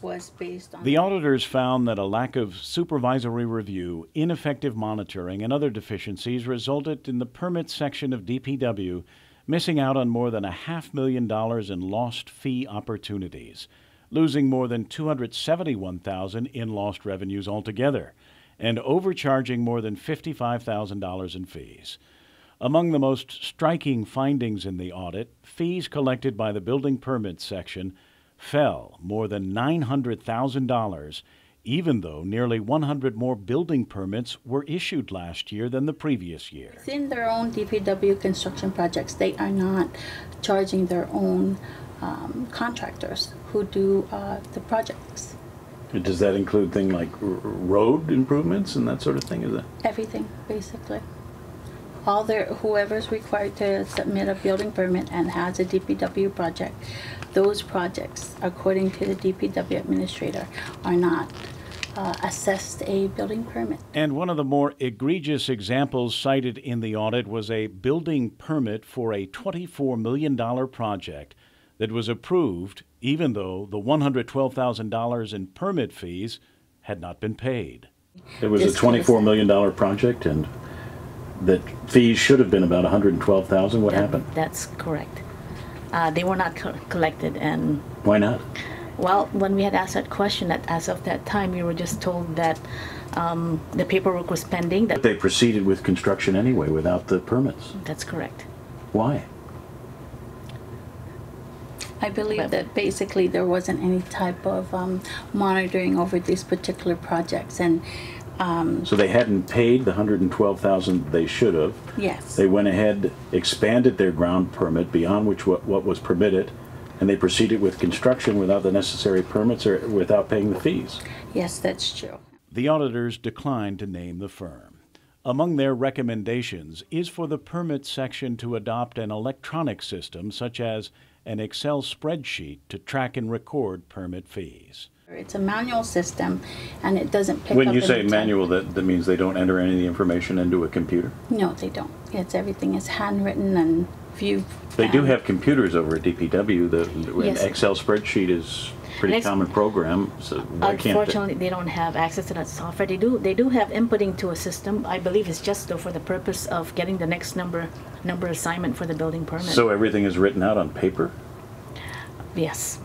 was based on. The auditors found that a lack of supervisory review, ineffective monitoring, and other deficiencies resulted in the permit section of DPW missing out on more than $500,000 in lost fee opportunities, losing more than $271,000 in lost revenues altogether, and overcharging more than $55,000 in fees. Among the most striking findings in the audit, fees collected by the building permits section fell more than $900,000, even though nearly 100 more building permits were issued last year than the previous year. Within their own DPW construction projects, they are not charging their own contractors who do the projects. Does that include things like road improvements and that sort of thing? Is that Everything, basically. Whoever's required to submit a building permit and has a DPW project, those projects, according to the DPW administrator, are not assessed a building permit. And one of the more egregious examples cited in the audit was a building permit for a $24 million project that was approved even though the $112,000 in permit fees had not been paid. it was a $24 million project, and the fees should have been about $112,000. What happened? That's correct. They were not collected, and Why not? well, when we had asked that question, that as of that time, we were just told that the paperwork was pending. But they proceeded with construction anyway without the permits. That's correct. Why? I believe that basically there wasn't any type of monitoring over these particular projects, and So they hadn't paid the $112,000 they should have. yes. They went ahead, expanded their ground permit beyond what was permitted, and they proceeded with construction without the necessary permits or without paying the fees. Yes, that's true. The auditors declined to name the firm. Among their recommendations is for the permit section to adopt an electronic system such as an Excel spreadsheet to track and record permit fees. It's a manual system, and it doesn't pick up. When you say any manual, that means they don't enter any of the information into a computer? No, they don't. Everything is handwritten and viewed. They do have computers over at DPW. The Yes. Excel spreadsheet is a pretty common program, so why can't they? Unfortunately, they don't have access to that software. They do have inputting to a system. I believe it's just though for the purpose of getting the next number assignment for the building permit. So everything is written out on paper? Yes.